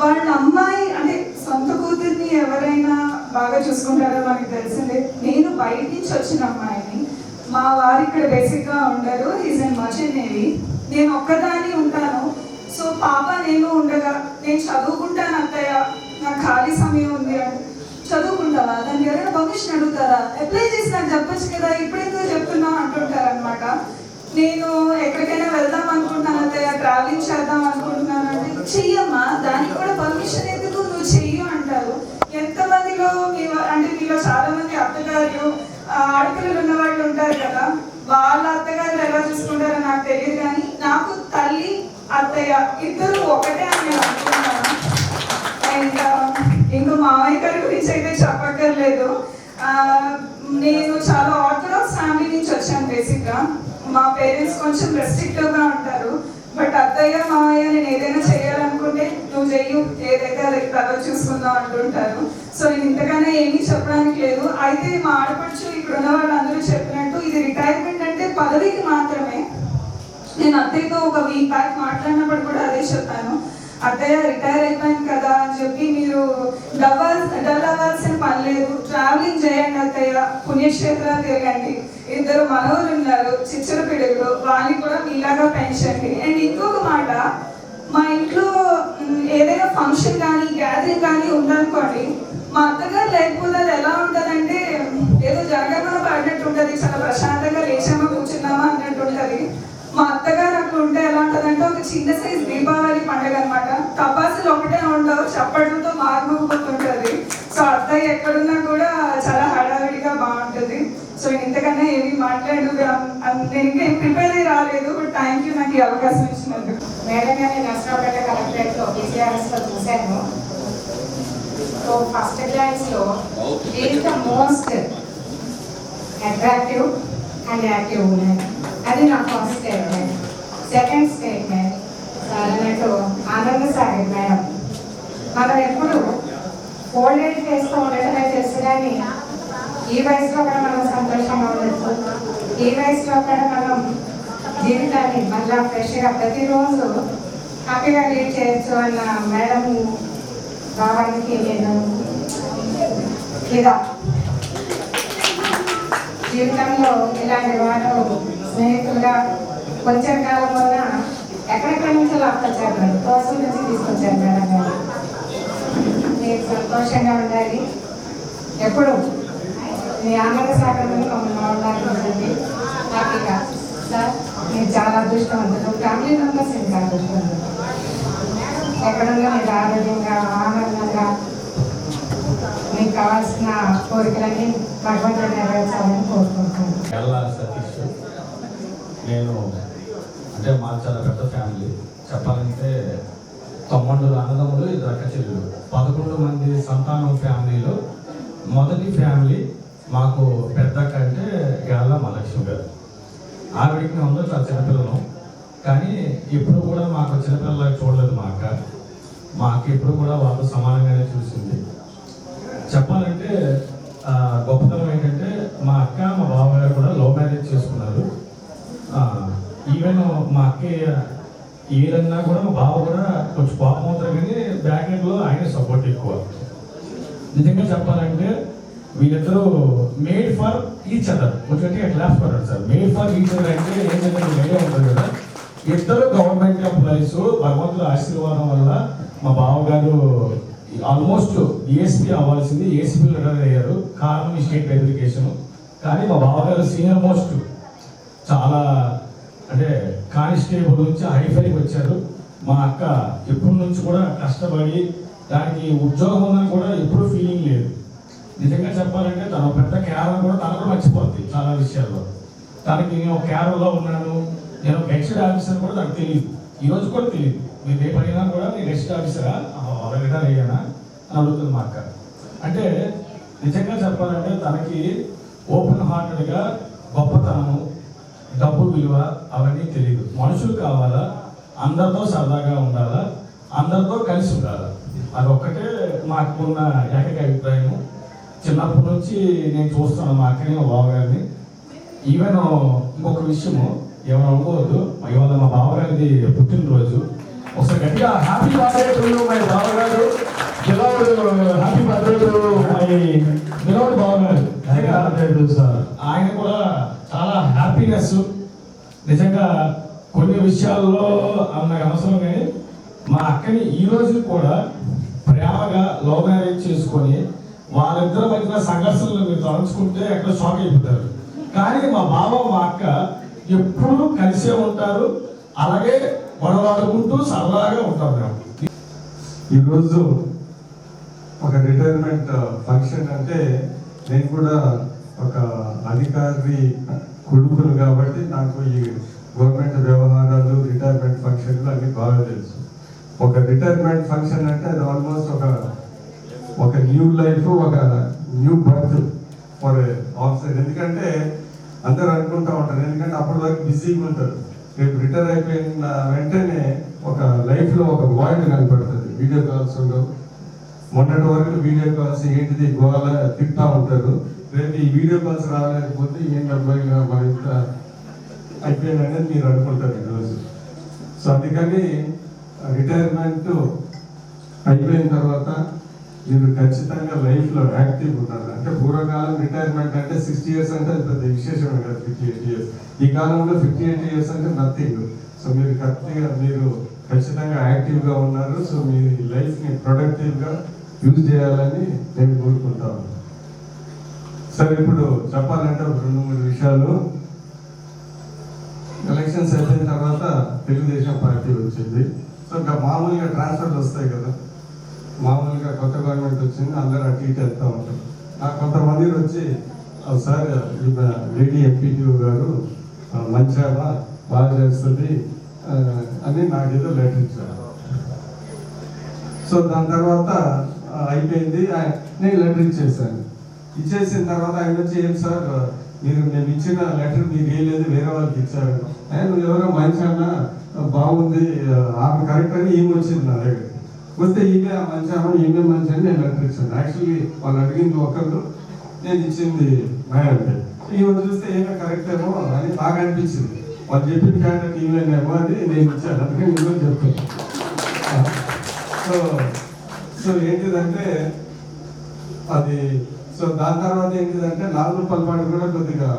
వాళ్ళ అమ్మాయి అంటే సొంత కూతుర్ని ఎవరైనా బాగా చూసుకుంటారో మనకు తెలిసిందే. నేను బయట నుంచి వచ్చిన అమ్మాయిని. మా వారు ఇక్కడ బేసిక్గా ఉండరు. Is in merchant navy. నేను ఒక్కదాన్ని ఉంటాను. సో పాప నేను ఉండగా నేను చదువుకుంటాను అత్తయ్య, నాకు ఖాళీ సమయం ఉంది అంటే, చదువుకుంటావా, దానికి ఎవరైనా పర్మిషన్ అడుగుతారా, అప్లై చేసి నాకు చెప్పచ్చు కదా, ఇప్పుడెందుకు చెప్తున్నా అంటుంటారు అనమాట. నేను ఎక్కడికైనా వెళ్దాం అనుకుంటున్నాను అత్తయ్య, ట్రావెలింగ్ చేద్దాం అనుకుంటున్నాను అంటే, చెయ్యమ్మా, దానికి కూడా పర్మిషన్ ఎందుకు, నువ్వు చెయ్యు అంటారు. ఎంతమందిలో అంటే మీలో చాలా మంది అత్తగారు ఆడపిల్లలు ఉన్న వాళ్ళు ఉంటారు కదా, వాళ్ళ అత్తగారు ఎలా చూసుకుంటారో నాకు తెలియదు, కానీ నాకు తల్లి అత్తయ్య ఇద్దరు ఒకటే అని నేను అనుకుంటున్నాను. అండ్ ఇంకా మామయ్య గారి గురించి అయితే చెప్పక్కర్లేదు. నేను చాలా ఆర్థడాక్స్ ఫ్యామిలీ నుంచి వచ్చాను. బేసిక్గా మా పేరెంట్స్ కొంచెం రెస్ట్రిక్టివ్గా ఉంటారు. బట్ అత్తయ్య మామయ్య నేను ఏదైనా చేయాలనుకుంటే నువ్వు చెయ్యు, ఏదైతే అది తర్వాత చూసుకుందాం అంటుంటారు. సో నేను ఇంతకన్నా ఏమీ చెప్పడానికి లేదు. అయితే మా ఆడపడుచు ఇక్కడ ఉన్న వాళ్ళందరూ చెప్పినట్టు ఇది రిటైర్మెంట్ అంటే పదవికి మాత్రమే. నేను అత్తయ్యతో ఒక వీక్ బ్యాక్ మాట్లాడినప్పుడు కూడా అదే చెప్పాను. అత్తయ్య రిటైర్ అయిపోయాను కదా అని చెప్పి మీరు డల్ అవ్వాల్సిన పని లేదు, ట్రావెలింగ్ చేయండి అత్తయ్య, పుణ్యక్షేత్రాలు తిరగండి. 2 మనవలు ఉన్నారు చిచ్చర పిడుగులు, వాళ్ళని కూడా మీలాగా పెంచండి. అండ్ ఇంకొక మాట, మా ఇంట్లో ఏదైనా ఫంక్షన్ కానీ గ్యాదరింగ్ కానీ ఉందనుకోండి, మా అత్తగారు లేకపోతే అది ఎలా ఉంటుందంటే ఏదో జరగకుండా పడినట్టు ఉంటుంది, చాలా ప్రశాంతంగా లేచామా కూర్చున్నామా అన్నట్టు ఉంటుంది. మా అత్తగారు అక్కడ ఉంటే ఎలా ఉంటుందంటే ఒక చిన్న సైజ్ దీపావళి పండుగ అనమాట. టపాసులు ఒకటే ఉండవు, చప్పట్లతో మారుమోగిపోతుంటుంది. సో అత్తయ్య ఎక్కడున్నా కూడా చాలా హడావిడిగా బాగుంటుంది. సో ఇంతకన్నా ఏమి మాట్లాడు, నేను ఇంకా ప్రిపేర్ అయ్యి రాలేదు. బట్ థ్యాంక్ యూ నాకు ఈ అవకాశం ఇచ్చినందుకు. మేడం గారిని నర్సరావుపేట కలెక్టరేట్లో PCRSలో చూశాను. సో ఫస్ట్ గ్లాన్స్లో is the most attractive and active women. అది నా ఫస్ట్ స్టేట్మెంట్. సెకండ్ స్టేట్మెంట్ అన్నట్టు ఆనంద సాగర్ మేడం, మనం ఎప్పుడు ఓల్డ్ ఏజ్ చేస్తూ ఉండటమే తెలుసు, కానీ ఈ వయసులో కూడా మనం సంతోషంగా ఉండొచ్చు, ఈ వయసులో కూడా మనం జీవితాన్ని మళ్ళీ ఫ్రెష్గా ప్రతిరోజు హ్యాపీగా లీడ్ చేయొచ్చు అన్న మేడం భావానికి నేను లేదా జీవితంలో ఇలాంటి వారు స్నేహితులుగా కొంచెం కాలం వల్ల ఎక్కడెక్కడి నుంచి లాక్కొచ్చారు, కోసం నుంచి తీసుకొచ్చారు మేడం గారు. మీరు సంతోషంగా ఉండాలి, ఎప్పుడు మీ ఆనంద సాగరంలో ఉండాలి హ్యాపీగా. సార్ మీరు చాలా అదృష్టవంతులు, ఫ్యామిలీ మెంబర్స్ ఇంకా అదృష్టవంతులు. ఎక్కడున్నా మీరు ఆరోగ్యంగా ఆనందంగా మీకు కావాల్సిన కోరికలన్నీ భగవంతుడు నెరవేర్చాలని కోరుకుంటున్నాను. సతీష్, నేను అంటే మా చాలా పెద్ద ఫ్యామిలీ. చెప్పాలంటే 9 అన్నదమ్ములు, 2 అక్క చెల్లెలు, 11 మంది సంతానం ఫ్యామిలీలో మొదటి ఫ్యామిలీ మాకు పెద్ద అక్క అంటే గాళ్ళ మహాలక్ష్మి గారు. ఆవిడికి మేము చాలా చిన్నపిల్లలు, కానీ ఇప్పుడు కూడా మాకు చిన్నపిల్లలాగా చూడలేదు మా అక్క. మా అక్క ఇప్పుడు కూడా వాళ్ళు సమానంగానే చూసింది. చెప్పాలంటే గొప్పతనం ఏంటంటే మా అక్క మా బావగారు కూడా లవ్ మ్యారేజ్ చేసుకున్నారు. ఈవెన్ మా అక్కయ్య ఏదన్నా కూడా మా బావ కూడా కొంచెం కోపం అవుతారు, కానీ బ్యాక్ ఎండ్లో ఆయన సపోర్ట్ ఎక్కువ. నిజంగా చెప్పాలంటే వీళ్ళిద్దరూ మేడ్ ఫర్ ఈచ్ అదర్. కొంచెం క్లాస్ పడ్డారు sir. Made for each other అంటే ఏంటంటే ఐడియా ఉంటుంది కదా, ఇద్దరు గవర్నమెంట్ ఎంప్లాయీస్. భగవంతుల ఆశీర్వాదం వల్ల మా బావగారు ఆల్మోస్ట్ ఏఎస్పీ అవ్వాల్సింది ఏసీపీలో రిటైర్ అయ్యారు. కారణం ఈ స్టేట్ వెరిఫికేషన్. కానీ మా బావగారు సీనియర్ మోస్ట్, చాలా అంటే కానిస్టేబుల్ నుంచి హైఫైకి వచ్చారు. మా అక్క ఎప్పటి నుంచి కూడా కష్టపడి దానికి ఉద్యోగం ఉందని కూడా ఎప్పుడూ ఫీలింగ్ లేదు. నిజంగా చెప్పాలంటే తన పెద్ద కేరళ కూడా తన కూడా మర్చిపోద్ది చాలా విషయాల్లో. తనకి నేను కేరళలో ఉన్నాను, నేను గెస్టెడ్ ఆఫీసర్ కూడా తనకు తెలియదు, ఈరోజు కూడా తెలియదు. మీరు రేపు అడిగినా కూడా నేను గెస్టెడ్ ఆఫీసరా రిటైర్ అయ్యానా అని అడుగుతుంది మా అక్క. అంటే నిజంగా చెప్పాలంటే తనకి ఓపెన్ హార్టెడ్గా గొప్పతనము, డబ్బు విలువ అవన్నీ తెలియదు. మనుషులు కావాలా, అందరితో సరదాగా ఉండాలా, అందరితో కలిసి ఉండాలా, అదొక్కటే మాకున్న ఏకైక అభిప్రాయం. చిన్నప్పటి నుంచి నేను చూస్తాను మా అక్కని మా బావగారిని. ఈవెన్ ఇంకొక విషయము ఏమైనా అనుకోవద్దు, ఇవాళ మా బావగారిది పుట్టినరోజు. ఒకసారి గట్టిగా happy birthday to you my బావగారు, happy birthday to my beloved బావగారు. ఆయన కూడా చాలా హ్యాపీనెస్. నిజంగా కొన్ని విషయాల్లో నాకు అవసరం, కానీ మా అక్కని ఈ రోజు కూడా ప్రేమగా లవ్ మ్యారేజ్ చేసుకొని వాళ్ళిద్దరి మధ్యన సంఘర్షణలు మీరు తలంచుకుంటే ఎక్కడ షాక్ అయిపోతారు. కానీ మా బావ మా అక్క ఎప్పుడూ కలిసే ఉంటారు, అలాగే గొడవలాడుకుంటూ సరదాగా ఉంటారు. ఈరోజు ఒక రిటైర్మెంట్ ఫంక్షన్ అంటే నేను కూడా ఒక అధికారి కొడుకును కాబట్టి నాకు ఈ గవర్నమెంట్ వ్యవహారాలు, రిటైర్మెంట్ ఫంక్షన్లు అన్నీ బాగా తెలుసు. ఒక రిటైర్మెంట్ ఫంక్షన్ అంటే అది ఆల్మోస్ట్ ఒక న్యూ లైఫ్, ఒక న్యూ బర్త్ ఫర్ ఆఫీసర్. ఎందుకంటే అందరూ అనుకుంటూ ఉంటారు, ఎందుకంటే అప్పటి వరకు బిజీగా ఉంటారు. రేపు రిటైర్ అయిపోయిన వెంటనే ఒక లైఫ్లో ఒక వాయిడ్ కనపడుతుంది. వీడియో కాల్స్ ఉండవు. మొన్నటి వరకు వీడియో కాల్స్ ఏంటిది గోల తింటా ఉంటారు. రేపు ఈ వీడియో కాల్స్ రాలేకపోతే ఏంటి అబ్బాయిగా మన ఇంత అయిపోయిందనేది మీరు అనుకుంటారు ఈరోజు. సో అందుకని రిటైర్మెంట్ అయిపోయిన తర్వాత మీరు ఖచ్చితంగా లైఫ్లో యాక్టివ్ ఉన్నారు. అంటే పూర్వకాలం రిటైర్మెంట్ అంటే 60 years అంటే అది పెద్ద విశేషమే కదా. 58 years ఈ కాలంలో 58 years అంటే నథింగ్. సో మీరు ఖచ్చితంగా యాక్టివ్గా ఉన్నారు. సో మీ లైఫ్ని ప్రొడక్టివ్గా యూజ్ చేయాలని నేను కోరుకుంటాను. సరే, ఇప్పుడు చెప్పాలంటే 2-3 విషయాలు. ఎలక్షన్స్ అయిపోయిన తర్వాత తెలుగుదేశం పార్టీ వచ్చింది. సో ఇంకా మామూలుగా ట్రాన్స్ఫర్లు వస్తాయి కదా, మామూలుగా కొత్త గవర్నమెంట్ వచ్చింది, అందరూ అటు ఇటు వెళ్తూ ఉంటారు. నాకు కొంతమంది వచ్చి సార్ లేడీ ఎంపీటీఓ గారు మంచిగా బాగా చేస్తుంది అని నాకు ఏదో లెటర్ ఇచ్చారు. సో దాని తర్వాత అయిపోయింది, నేను లెటర్ ఇచ్చేసాను. ఇచ్చేసిన తర్వాత ఆయన వచ్చి ఏం సార్ మేము ఇచ్చిన లెటర్ మీరు ఏం లేదు వేరే వాళ్ళకి ఇచ్చారు, నువ్వు ఎవరో మంచిగా బాగుంది ఆమె కరెక్ట్ అని ఈమె వచ్చింది నా దగ్గర. వస్తే ఈమె మంచిగా ఈమె మంచి అని నేను లెటర్ ఇచ్చాను. యాక్చువల్లీ వాళ్ళు అడిగింది ఒకళ్ళు, నేను ఇచ్చింది అంటే ఈమె చూస్తే ఏమో కరెక్ట్ ఏమో అని బాగా అనిపించింది. వాళ్ళు చెప్పిన క్యాండిడేట్ ఈమెనేమో అని నేను ఇచ్చాను. అందుకని ఈమె చెప్తాను. సో ఏంటిదంటే అది, సో దాని తర్వాత ఏంటిదంటే నాగులపల్లిపాడు కూడా కొద్దిగా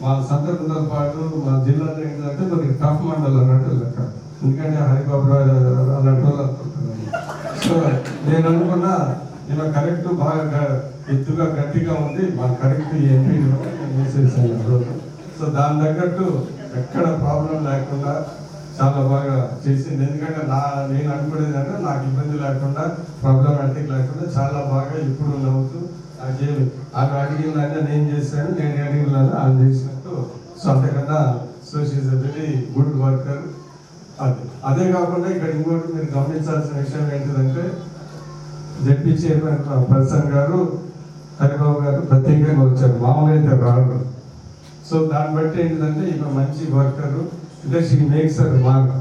మా సంతకుందలపాటు మా జిల్లాలో ఏంటంటే కొద్దిగా టఫ్ మండల్ అన్నట్టు లెక్క. ఎందుకంటే హరిబాబురావు అలాంటి వాళ్ళు అనుకుంటున్నాను. సో నేను అనుకున్నా ఇలా కరెక్ట్ బాగా ఎత్తుగా గట్టిగా ఉంది, మా కరెక్ట్ ఎంపీ వేసేసాను రోజు. సో దాని తగ్గట్టు ఎక్కడ ప్రాబ్లం లేకుండా చాలా బాగా చేసింది. ఎందుకంటే నేను అనుకునేది అంటే నాకు ఇబ్బంది లేకుండా, ప్రాబ్లమాటిక్ లేకుండా చాలా బాగా ఇప్పుడు నవ్వుతూ నాకేమి ఆమె అడిగిన నేను చేశాను, నేను అడిగిన ఆమె చేసినట్టు. సో అంతకన్నా so she a very good worker. అదే కాకుండా ఇక్కడ ఇంకోటి మీరు గమనించాల్సిన విషయం ఏంటిదంటే జెడ్పీ చైర్మన్ ప్రసన్న గారు, హరిబాబు గారు ప్రత్యేకంగా వచ్చారు, మామూలు అయితే రాడు. సో దాన్ని బట్టి ఏంటిదంటే ఇక మంచి వర్కరు, అంటే షీ మేక్స్ అర్ మార్క్.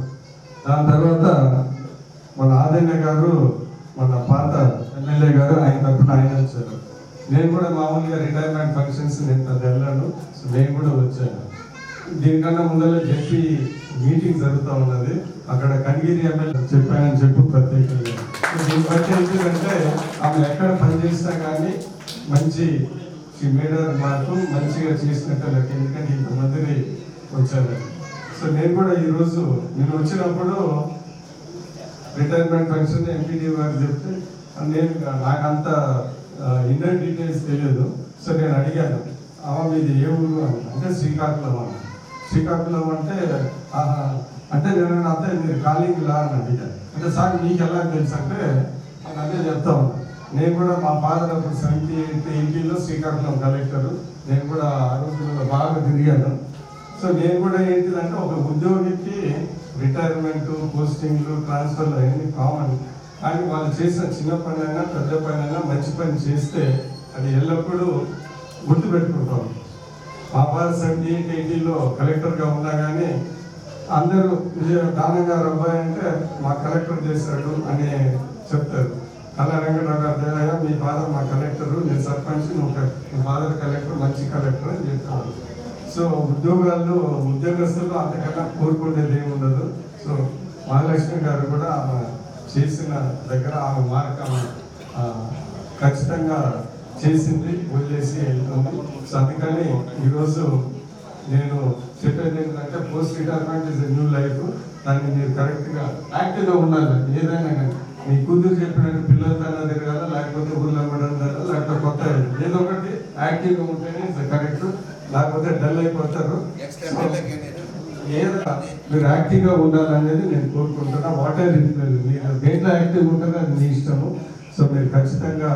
దాని తర్వాత మన ఆదన్య గారు, మన పాత ఎమ్మెల్యే గారు, ఆయన తరఫున ఆయన వచ్చారు. నేను కూడా మామూలుగా రిటైర్మెంట్ ఫంక్షన్స్ నేను అది వెళ్ళాను. సో నేను కూడా వచ్చాను. దీనికన్నా ముందర జెడ్పీ మీటింగ్ జరుగుతూ ఉన్నది. అక్కడ కనిగిరి ఎమ్మెల్యే చెప్పానని చెప్పు ప్రత్యేకంగా. దీన్ని బట్టి ఎందుకంటే ఆమె ఎక్కడ పనిచేసినా కానీ మంచి మేడర్ మాకు మంచిగా చేసినట్టు నాకు, ఎందుకంటే ఇంతమందిని వచ్చారు. సో నేను కూడా ఈరోజు నేను వచ్చినప్పుడు రిటైర్మెంట్ ఫంక్షన్ ఎంపీడీ గారు చెప్తే నేను నాకు అంత ఇన్నర్ డీటెయిల్స్ తెలియదు. సో నేను అడిగాను, మీది ఏ ఊరు అంటే శ్రీకాకుళం అన్న. శ్రీకాకుళం అంటే అంటే నేను అంతే మీరు కాలింగ్ లా అని అడిగాను. అంటే సార్ మీకు ఎలా తెలుసు అంటే నేను అదే చెప్తా ఉన్నా. నేను కూడా మా ఫాదర్ అప్పుడు 78-80లో శ్రీకాకుళం కలెక్టర్. నేను కూడా ఆ రోజుల్లో బాగా తిరిగాను. సో నేను కూడా ఏంటిదంటే ఒక ఉద్యోగికి రిటైర్మెంట్, పోస్టింగ్లు, ట్రాన్స్ఫర్లు అవన్నీ కామన్. కానీ వాళ్ళు చేసిన చిన్న పని అయినా పెద్ద పని అయినా మంచి పని చేస్తే అది ఎల్లప్పుడూ గుర్తుపెట్టుకుంటాం. మా ఫాదర్ 78-80లో కలెక్టర్గా ఉన్నా కానీ అందరూ దానం గారు అబ్బాయి అంటే మా కలెక్టర్ చేశాడు అని చెప్తారు. అలా వెంకటరావు గారు మీ ఫాదర్ మా కలెక్టరు, నేను సర్పంచ్, మీ ఫాదర్ కలెక్టర్, మంచి కలెక్టర్ అని చెప్తారు. సో ఉద్యోగస్తులు అంతకన్నా కోరుకునేది ఏమి ఉండదు. సో మహాలక్ష్మి గారు కూడా ఆమె చేసిన దగ్గర ఆమె మార్క్ ఆమె ఖచ్చితంగా చేసింది, వదిలేసి వెళ్తుంది. సో అందుకని ఈరోజు నేను చెప్పేది ఏంటంటే post retirement is a new life. దాన్ని మీరు కరెక్ట్గా యాక్టివ్గా ఉండాలి. ఏదైనా కానీ మీ కూతురు చెప్పినట్టు పిల్లలతో తిరగాల, లేకపోతే ఊళ్ళో పడడం, లేకపోతే కొత్త ఏదో ఒకటి యాక్టివ్గా ఉంటేనే కరెక్ట్. లేకపోతే డల్ అయిపోతారు. ఏదో మీరు యాక్టివ్గా ఉండాలనేది నేను కోరుకుంటున్నా. వాటర్ మీరు దేంట్లో యాక్టివ్గా ఉంటారో అది మీ ఇష్టము. సో మీరు ఖచ్చితంగా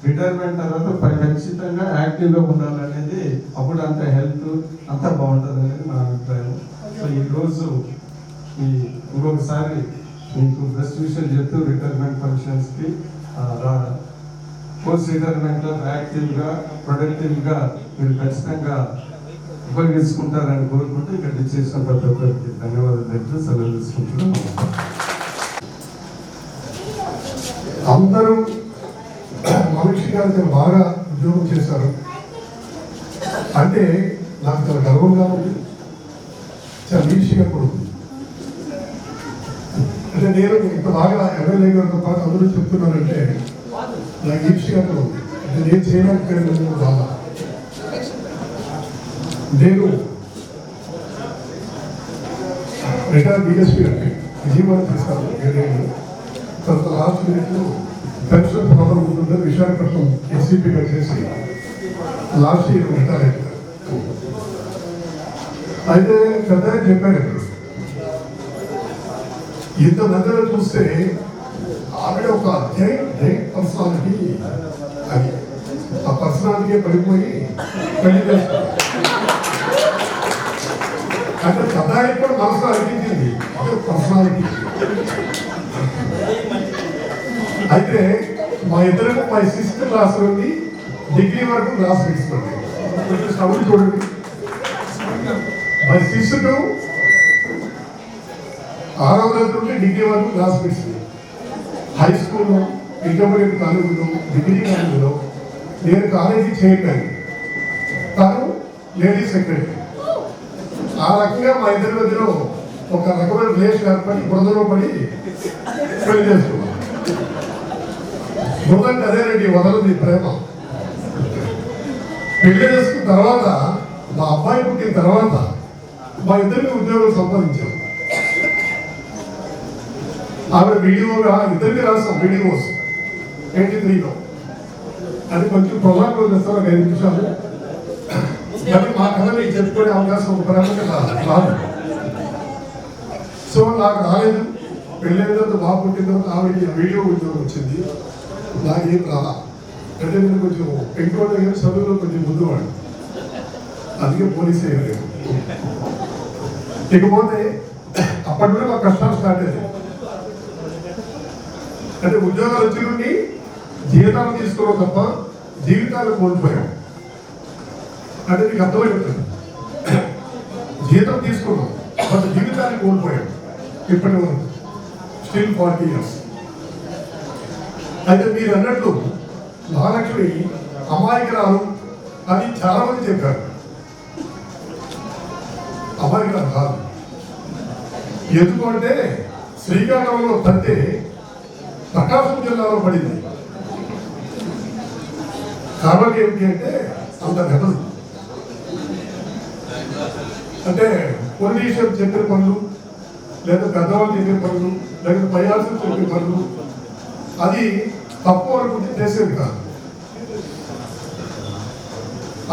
రిటైర్మెంట్ తర్వాత ఖచ్చితంగా యాక్టివ్గా ఉండాలనేది, అప్పుడు అంత హెల్త్ అంతా బాగుంటుంది అనేది నా అభిప్రాయం. సో ఈరోజు ఇంకొకసారి మీకు బెస్ట్ విషయం చెప్తూ రిటైర్మెంట్ ఫంక్షన్స్కి పోస్ట్ రిటైర్మెంట్లో యాక్టివ్గా, ప్రొడక్టివ్గా మీరు ఖచ్చితంగా ఉపయోగించుకుంటారని కోరుకుంటూ ఇక్కడ చేసిన ప్రతి ఒక్కరికి ధన్యవాదాలు చెప్తూ సెలవు తీసుకుంటున్నాం. అందరూ మనిషి గారు బాగా ఉద్యోగం చేశారు అంటే నాకు చాలా గర్వంగా ఉంది, చాలా ఈజీగా కూడా ఉంది. అంటే నేను ఇంత బాగా ఎమ్మెల్యే గారితో పాటు అందరూ చెప్తున్నానంటే నాకు ఈజీగా కూడా ఉంది. అంటే నేను చేయడానికి బాగా నేను రిటైర్ డిఎస్పీ అంటే విజయవాడ చేశాను 7 ఏళ్ళు. తర్వాత లాస్ట్ మినిట్లో పెన్షన్ ప్రాబ్లం ఉంటుందని విశాఖపట్నం ఎస్సీపీగా చేసి లాస్ట్ ఇయర్ రిటైర్ అయిపోయారు. అయితే పెద్దగా చెప్పారు, ఇంత మధ్యలో చూస్తే ఆవిడ ఒక జైంట్ పర్సనాలిటీ. అది ఆ పర్సనాలిటీ పడిపోయి పెళ్లి చేస్తారు. అంటే పెద్దానికి కూడా మనసులో అనిపించింది పర్సనాలిటీ. అయితే మా ఇద్దరు మా 6th క్లాస్ నుండి డిగ్రీ వరకు క్లాస్ తీసుకుంది. కొంచెం సౌండ్ చూడండి. మా 6th to 6వ తరగతి నుండి డిగ్రీ వరకు క్లాస్ పెట్టింది. హై స్కూల్లో, ఇంటర్మీడియట్ కాలేజీలో, డిగ్రీ కాలేజీలో నేను కాలేజీ చైర్మన్, తను లేడీస్ సెక్రటరీ. ఆ రకంగా మా ఇద్దరి మధ్యలో ఒక రకమైన రిలేషన్ ఏర్పడి బురదలో పడి పెళ్లి చేసుకున్నాం. బురదంటే అదేనండి, వదలది ప్రేమ. పెళ్లి చేసుకున్న తర్వాత మా అబ్బాయి పుట్టిన తర్వాత మా ఇద్దరికి ఉద్యోగం సంపాదించాం. ఆవిడ వీడియోగా ఇద్దరికి రాస్తాం వీడియోస్ 83లో. అది కొంచెం ప్రొలాంగ్ చేస్తాం 5 నిమిషాలు. కానీ మా కథ మీకు చెప్పుకునే అవకాశం ఒక ప్రేమగా రాదు. సో నాకు రాలేదు. పెళ్ళైన తర్వాత బాగా పుట్టిన తర్వాత ఆవిడ వీడియో ఉద్యోగం వచ్చింది. నాకేం రాలా. అంటే నేను కొంచెం పెంకోట చదువులో కొంచెం ముందువాడు, అందుకే పోలీస్ అయ్యలేదు. ఇకపోతే అప్పటి నుండి మా కష్టాలు స్టార్ట్ అయ్యాయి. అంటే ఉద్యోగాలు వచ్చి నుండి జీతాలు తీసుకోవడం తప్ప జీవితాలు కోల్పోయాం. అంటే మీకు అర్థమైపోతుంది. జీతం తీసుకున్నాం, బట్ జీవితాన్ని కోల్పోయాం. ఇప్పటి వరకు స్టిల్ 40 years. అయితే మీరు అన్నట్టు మహాలక్ష్మి అమాయకురాలు అని చాలా మంది చెప్పారు. అమాయకురాలు కాదు. ఎందుకంటే శ్రీకాకుళంలో తంతే ప్రకాశం జిల్లాలో పడింది కాబట్టి ఏమిటి అంటే అంత ఘటన అంటే పొలిటీషియన్ చెప్పిన పనులు లేదా పెద్దవాళ్ళు చెప్పిన పనులు లేదా పయాసులు చెప్పిన పనులు అది తప్పు అనుకుంటే చేసేది కాదు.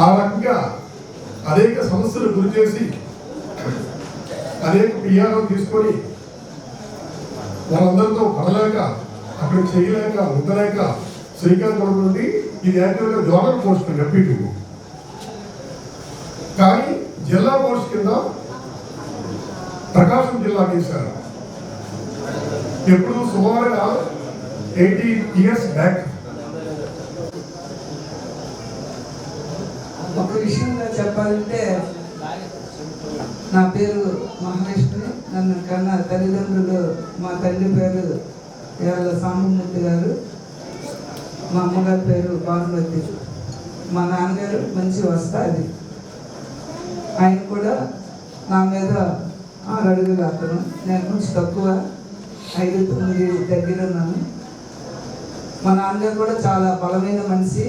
ఆ రకంగా అనేక సమస్యలు గురి చేసి అనేక పిఆర్ఓ తీసుకొని వాళ్ళందరితో పడలేక అక్కడ చేయలేక ఉండలేక శ్రీకాకుళం నుండి ఇది యాక్చువల్గా జోనల్ పోస్ట్ ఎంపీటీ కానీ జిల్లా పోస్ట్ కింద ప్రకాశం జిల్లా వేశారు. ఎప్పుడు సుమారుగా 80 years బ్యాక్. ఒక విషయంగా చెప్పాలంటే నా పేరు మహాలక్ష్మి. నన్ను కన్న తల్లిదండ్రులు మా తండ్రి పేరు ఇవాళ సాంబమూర్తి గారు, మా అమ్మగారి పేరు భానుమతి, మా నాన్నగారు మంచి వస్తాది. ఆయన కూడా నా మీద 6 అడుగులు అతను, నేను కొంచెం తక్కువ 5-9 దగ్గర ఉన్నాను. మా నాన్నగారు కూడా చాలా బలమైన మనిషి.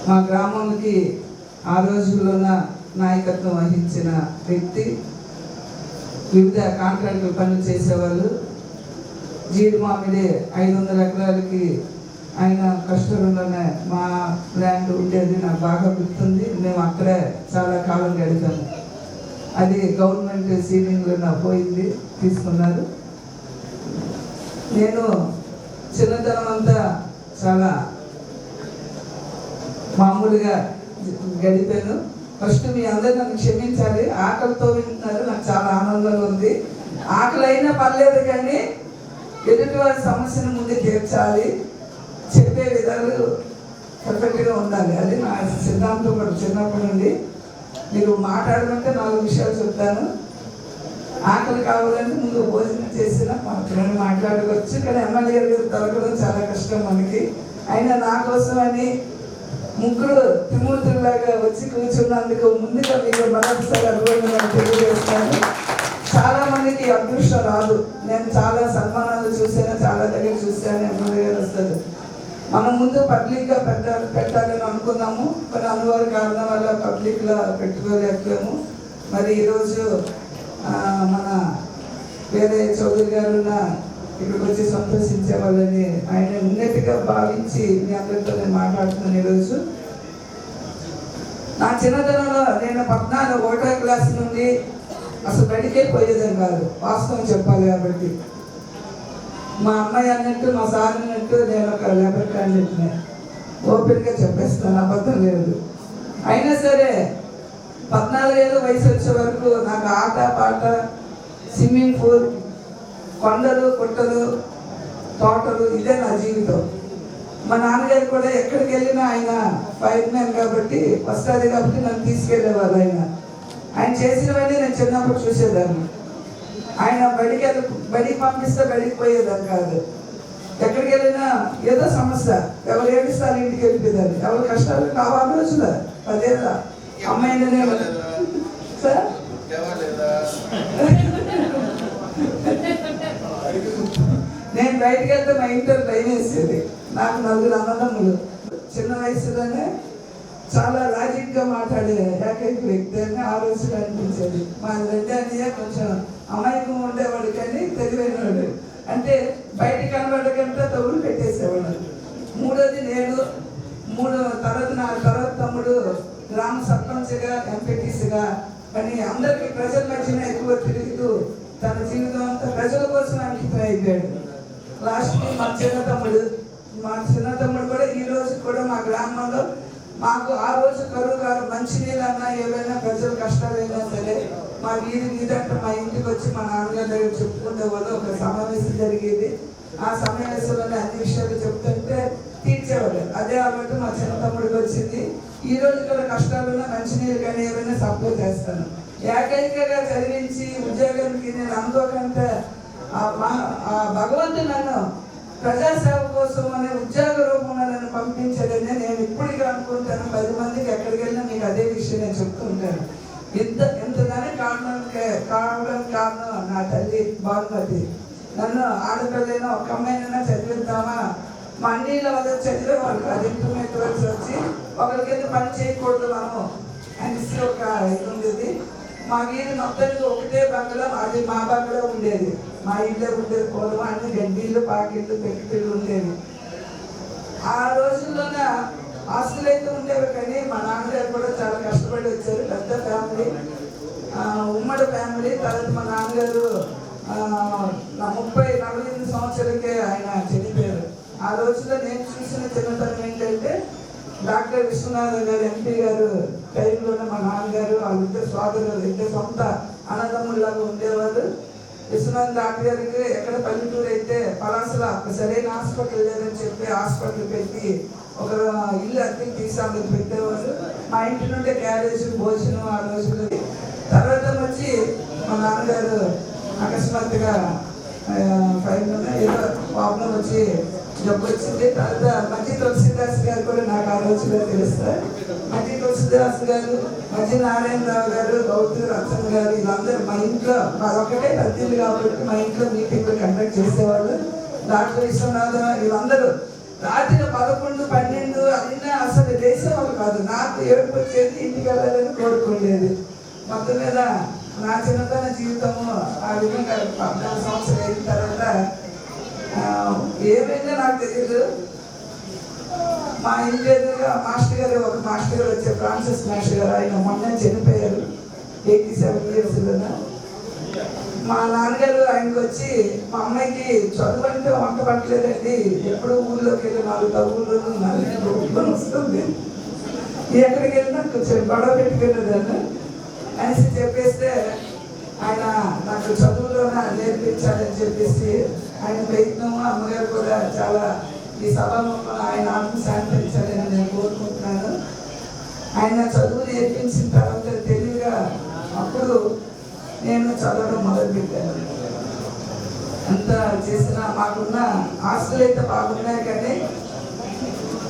మా గ్రామానికి ఆ రోజుల్లోన నాయకత్వం వహించిన వ్యక్తి. వివిధ కాంట్రాక్టుల పనులు చేసేవాళ్ళు. జీడి మామిడి 500 ఎకరాలకి ఆయన కష్టంలోనే మా ల్యాండ్ ఉండేది, నాకు బాగా గుర్తుంది. మేము అక్కడే చాలా కాలం గడిపాము. అది గవర్నమెంట్ సీలింగ్లో పోయింది, తీసుకున్నారు. నేను చిన్నతనం అంతా చాలా మామూలుగా గడిపాను. ఫస్ట్ మీ అందరూ నన్ను క్షమించాలి, ఆకలితో వింటున్నారు, నాకు చాలా ఆనందంగా ఉంది. ఆకలి అయినా పర్లేదు కానీ ఎదుటి వారి సమస్యను ముందు తీర్చాలి, చెప్పే విధాలు పర్ఫెక్ట్గా ఉండాలి. అది నా సిద్ధాంతం కూడా చిన్నప్పటి నుండి. మీరు మాట్లాడమంటే 4 విషయాలు చెప్తాను. ఆకలి కావాలంటే ముందు భోజనం చేసిన మాట్లాడుకోవచ్చు, కానీ ఎమ్మెల్యే గారు దొరకడం చాలా కష్టం మనకి. అయినా నా కోసమని 3 త్రిమూర్తుల్లాగా వచ్చి కూర్చున్నందుకు ముందుగా మీకు మరొకసారి అభినందనలు తెలియజేస్తాను. చాలా మందికి అదృష్టం రాదు. నేను చాలా సన్మానాలు చూసాను, చాలా దగ్గర చూశాను. ఎమ్మెల్యే గారు వస్తారు, మనం ముందు పబ్లిక్గా పెట్టాలని అనుకున్నాము, కానీ అనువారి కారణం వల్ల పబ్లిక్లో పెట్టుకోలేకపోయాము. మరి ఈరోజు మన వేరే చౌదరి గారు ఇక్కడికి వచ్చి సంతోషించే వాళ్ళని ఆయన ఉన్నతిగా భావించి మీ అందరితో నేను మాట్లాడుతున్నాను. ఈరోజు నా చిన్నతనంలో నేను 14వ క్లాస్ నుండి అసలు బడికే పోయేదని కాదు, వాస్తవం చెప్పాలి కాబట్టి. మా అమ్మాయి అన్నట్టు, మా సార్ అన్నట్టు నేను ఒక లేబర్ క్యాండిడేట్ని, ఓపెన్గా చెప్పేస్తాను, అబద్ధం లేదు. అయినా సరే 14 ఏళ్ళ వయసు వచ్చే వరకు నాకు ఆట పాట, స్విమ్మింగ్ పూల్, కొండలు గుట్టలు, తోటలు, ఇదే నా జీవితం. మా నాన్నగారు కూడా ఎక్కడికి వెళ్ళినా, ఆయన ఫైర్ మ్యాన్ కాబట్టి, వస్తుంది కాబట్టి నన్ను తీసుకెళ్ళేవారు. ఆయన చేసినవన్నీ నేను చిన్నప్పుడు చూసేదాన్ని. ఆయన బడికి పంపిస్తే బడికి పోయేదాన్ని కాదు. ఎక్కడికి వెళ్ళినా ఏదో సమస్య, ఎవరు ఏడుస్తారు ఇంటికి వెళ్ళిపోయేదాన్ని. ఎవరు కష్టాలు కావాలి రోజుల 10 ఏళ్ళ అమ్మాయినే సార్. నేను బయటికి వెళ్తే మా ఇంటర్ భయం వేసేది. నాకు 4 అన్నదమ్ములు. చిన్న వయసులోనే చాలా లాజిక్గా మాట్లాడే ఏకైక వ్యక్తి అని ఆ రోజులు అనిపించేది. మా 2 అన్నయ్య కొంచెం అమాయకం ఉండేవాడు కానీ తెలివైనవాడు. అంటే బయటికి కనబడకంటే తగులు పెట్టేసేవాడు. 3వది నేను, తర్వాత నా తర్వాత తమ్ముడు గ్రామ సర్పంచ్గా, ఎంపీటీసీగా అని అందరికీ ప్రజల మధ్యన ఎక్కువ తిరుగుతూ తన జీవితం అంతా ప్రజల కోసం అంకితం అయిపోయాడు. లాస్ట్కి మా చిన్న తమ్ముడు కూడా ఈ రోజు కూడా మా గ్రామంలో మాకు ఆ రోజు కరువు కాదు, మంచినీళ్ళు అన్నా ఏవైనా ప్రజల కష్టాలైనా సరే మా వీధంటే మా ఇంటికి వచ్చి మా నాన్నగారి దగ్గర చెప్పుకునే వాళ్ళు. ఒక సమావేశం జరిగేది, ఆ సమావేశంలోనే అన్ని విషయాలు చెప్తుంటే తీర్చేవాళ్ళు. అదే అలవాటు మా చిన్న తమ్ముడికి వచ్చింది. ఈ రోజు కూడా కష్టాలున్నా మంచినీళ్ళు కానీ ఏమైనా సప్లై చేస్తాను. ఏకైకగా చదివించి ఉద్యోగానికి నేను అనుకోకంటే ఆ భగవంతుడు నన్ను ప్రజాసేవ కోసం అనే ఉద్యోగ రూపంలో నన్ను పంపించాడని నేను ఇప్పటికీ అనుకుంటాను. 10 మందికి ఎక్కడికి వెళ్ళినా మీకు అదే విషయం నేను చెప్తూ ఉంటాను. ఇంతగానే కావడానికి కారణం నా తల్లి భానుమతి. నన్ను ఆడపిల్లైనా ఒక అమ్మాయినైనా చదివిద్దామా, మా అన్నీళ్ళ వల్ల చదివే వాళ్ళు కాదు, ఇంటర్మీడియట్ వరకు వచ్చి ఒకరికైతే పని చేయకూడదు మనం అనేసి ఒక ఇది ఉండేది. మా వీధి మొత్తానికి ఒకటే బంగ్లా, అది మా బంగ్లా ఉండేది, మా ఇల్లే ఉండేది. పూర్వం అన్ని గడ్డీళ్ళు పాకిళ్ళు పెట్టుబడులు ఉండేవి. ఆ రోజుల్లోనే ఆస్తులు అయితే ఉండేవి, కానీ మా నాన్నగారు కూడా చాలా కష్టపడి వచ్చారు. పెద్ద ఫ్యామిలీ, ఉమ్మడి ఫ్యామిలీ. తర్వాత మా నాన్నగారు నా 40-48 సంవత్సరాలకే ఆయన చనిపోయారు. ఆ రోజుల్లో నేను చూసిన చిన్నతనం ఏంటంటే డాక్టర్ విశ్వనాథన్ గారు ఎంపీ గారు టైంలోనే మా నాన్నగారు వాళ్ళిద్దరు సోదరులు, ఇద్దరు సొంత అన్నదమ్ముల్లాగా ఉండేవారు. విశ్వనాథ్ డాక్టర్ గారికి ఎక్కడ పల్లెటూరు అయితే పలాసలో సరైన హాస్పిటల్ లేదని చెప్పి హాస్పిటల్ పెట్టి ఒక ఇల్లు అద్దెకి తీసాము పెట్టేవారు. మా ఇంటి నుండి క్యారేజ్ భోజనం ఆ రోజులు. తర్వాత వచ్చి మా నాన్నగారు అకస్మాత్తుగా ఏదో ప్రాబ్లం వచ్చి జబ్బు వచ్చింది. తర్వాత మధ్య తులసిదాస్ గారు కూడా నాకు ఆ రోజుల్లో తెలుస్తారు. మధ్య తులసిదాస్ గారు, మధ్య నారాయణరావు గారు, గౌతు రచన్ గారు, వీళ్ళందరూ మా ఇంట్లో ఒకటే పద్దెనిమిది కాబట్టి మా ఇంట్లో మీటింగ్లు కండక్ట్ చేసేవాళ్ళు. డాక్టర్ విశ్వనాథన్ వీళ్ళందరూ రాత్రి 11-12 అయినా అసలు వేసేవాళ్ళు కాదు. నాకు ఏడుపు వచ్చేది, ఇంటికి వెళ్ళాలని కోరుకునేది. మొత్తం మీద నా చిన్నతన జీవితము ఆ విధంగా 14 సంవత్సరాలు అయిన తర్వాత ఏమైందో నాకు తెలియదు. మా ఇంటి ఎదురుగా మాస్టర్ గారు, ఒక మాస్టర్ గారు వచ్చే ఫ్రాన్సిస్ మాస్టర్ గారు, ఆయన మొన్న చనిపోయారు 87 years. మా నాన్నగారు ఆయనకు వచ్చి, మా అమ్మాయికి చదువు అంటే వంట పట్టలేదండి, ఎప్పుడు ఊళ్ళోకి వెళ్ళి 4 తగులు 4 వస్తుంది, ఎక్కడికి వెళ్ళినా కొంచెం గొడవ పెట్టుకునేదాన్ని అనేసి చెప్పేస్తే ఆయన నాకు చదువులోనే నేర్పించాలని చెప్పేసి ఆయన ప్రయత్నము, అమ్మగారు కూడా చాలా ఈ సభాముఖంలో ఆయన ఆత్మశాంతించాలని నేను కోరుకుంటున్నాను. ఆయన చదువు నేర్పించిన తర్వాత తెలివిగా అప్పుడు నేను చదవడం మొదలుపెట్టాను. అంత చేసిన మాకున్న ఆస్తులు అయితే బాగున్నాయి, కానీ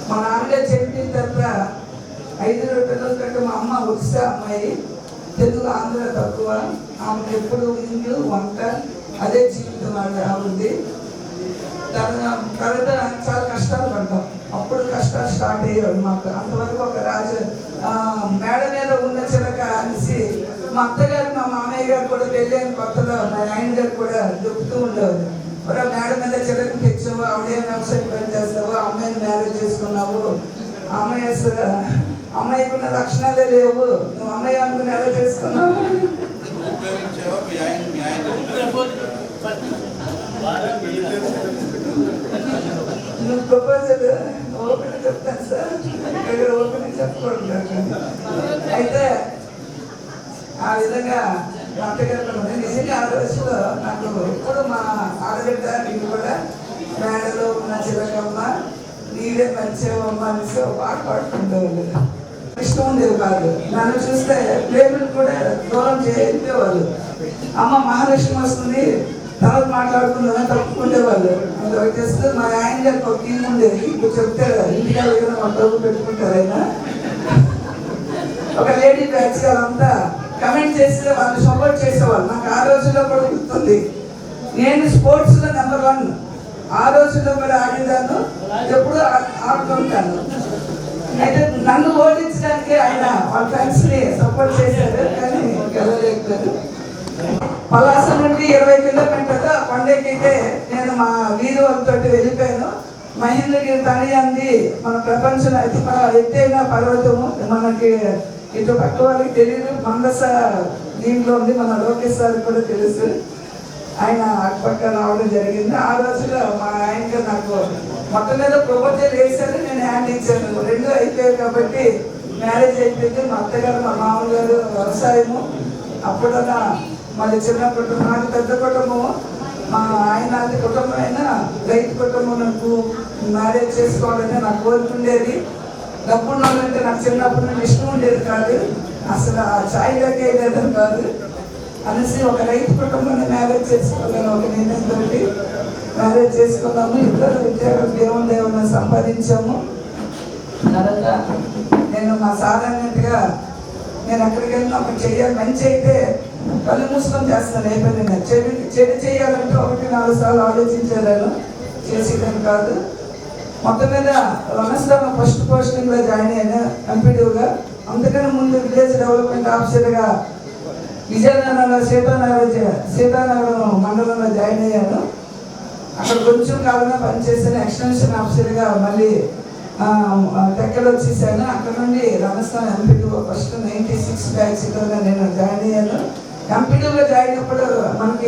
మా నాన్నగారు చెప్పిన తర్వాత 5 పిల్లల కంటే మా అమ్మ ఉత్సాహ అమ్మాయి, తెలుగు ఆంధ్ర తక్కువ. ఆమెకు ఎప్పుడు ఇల్లు వంట అదే జీవితం ఆవిడది. తర్వాత చాలా కష్టాలు పడ్డాం. అప్పుడు కష్టాలు స్టార్ట్ అయ్యేవాడు మాకు. అంతవరకు ఒక మేడ మీద ఉన్న చిలక అనేసి మా అత్తగారు, మా మామయ్య గారు కూడా పెళ్ళైన కొత్తలో మా ఆయన గారు కూడా దొరుకుతూ ఉండేవారు. మేడ మీద చిలక తెచ్చావు, ఆవిడే వ్యవసాయం పని చేస్తావు, అమ్మాయిని మ్యారేజ్ చేసుకున్నావు, అమ్మాయికి ఉన్న లక్షణాలే లేవు, నువ్వు అమ్మాయి అనుకుని ఎలా చేసుకున్నావు, నువ్వు ప్రపోజల్ ఓపెన్ చెప్తాను సార్, ఇక్కడ ఓపెన్ చెప్పకూడదు. అయితే ఆ విధంగా అత్తగారు నిజంగా ఆ రోజులో నాకు ఎప్పుడు మా ఆడబిడ్డ నీకు కూడా మేడలో ఉన్న చిలకమ్మ నీడే మంచివమ్మ అనేసి పాట పాడుతుండేవాళ్ళు. ఇష్టం ఉండేది కాదు. నన్ను చూస్తే ప్రేమలు కూడా దూరం చేయించేవాళ్ళు. అమ్మ మహాలక్ష్మి వస్తుంది తర్వాత మాట్లాడుకుందా తప్పుకుండేవాళ్ళు. అందువల్ల చేస్తే మా ఆయన గారికి ఒక టీం ఉండేది. ఇప్పుడు చెప్తే ఇంటికి వెళ్ళిన మా డబ్బు పెట్టుకుంటారు. ఆయన ఒక లేడీ బ్యాచ్ అంతా కమెంట్ చేస్తే వాళ్ళు సపోర్ట్ చేసేవాళ్ళు. నాకు ఆ రోజుల్లో కూడా గుర్తుంది. నేను స్పోర్ట్స్లో నెంబర్ 1 ఆ రోజుల్లో కూడా ఆడేదాన్ని, ఎప్పుడు ఆడుతుంటాను. అయితే నన్ను ఓడించడానికి ఆయన వాళ్ళ ఫ్రెండ్స్ని సపోర్ట్ చేశారు, కానీ గెలవలేకపోయారు. పలాస నుండి 20 కిలోమీటర్లు కొండెక్కితే నేను మా వీధి వాళ్ళతో వెళ్ళిపోయాను. మహేంద్రగిరి తని అంది మన ప్రపంచంలో అతి ఎత్తైన పర్వతము. మనకి ఇటు పక్క వాళ్ళకి తెలియదు, మందస దీంట్లో ఉంది, మన లోకేష్ సార్ కూడా తెలుసు. ఆయన అటుపక్క రావడం జరిగింది. ఆ రోజులో మా ఆయనగా నాకు మొత్తం మీద ప్రపోజల్ వేశారు, నేను హ్యాండ్ ఇచ్చాను. 2 అయిపోయాయి కాబట్టి మ్యారేజ్ అయిపోయింది. మా అత్తగారు, మా మామగారు వ్యవసాయము. అప్పుడన్నా మళ్ళీ చిన్న కుటుంబం, నాకు పెద్ద కుటుంబము. మా ఆయన కుటుంబం అయినా రైతు కుటుంబం. నాకు మ్యారేజ్ చేసుకోవాలని నాకు కోరుకుండేది. డబ్బున్న వాళ్ళంటే నాకు చిన్నప్పటి నుండి ఇష్టం ఉండేది కాదు, అసలు ఆ ఛాయలోకి వెళ్ళేదని కాదు అనేసి ఒక రైతు కుటుంబాన్ని మ్యారేజ్ చేసుకోవాలని ఒక నిర్ణయంతో మ్యారేజ్ చేసుకున్నాము. ఇద్దరు ఉద్యోగం దేవుని సంపాదించాము. తర్వాత నేను మా సాధారణంగా నేను ఎక్కడికి వెళ్ళినా ఒకటి చెయ్యాలి, మంచి అయితే కళ్ళు మూసుకొని చేస్తాను. అయిపోయింది. చెడు చేయాలంటే 1-4 సార్లు ఆలోచించేదాను, చేసేదాన్ని కాదు. మొత్తం మీద రణస్థలం ఫస్ట్ పోస్టింగ్లో జాయిన్ అయినా ఎంపీడీగా. అందుకని ముందు విలేజ్ డెవలప్మెంట్ ఆఫీసర్గా విజయనగరంలో సీతానగరం మండలంలో జాయిన్ అయ్యాను. అక్కడ కొంచెం కాలంగా పనిచేసిన ఎక్స్టెన్షన్ ఆఫీసర్గా మళ్ళీ దగ్గర వచ్చేసాను. అక్కడ నుండి రాజస్థాన్ ఎంపీడీఓ ఫస్ట్ 96 బ్యాచ్గా నేను జాయిన్ అయ్యాను. ఎంపీడీగా జాయిన్ అయినప్పుడు మనకి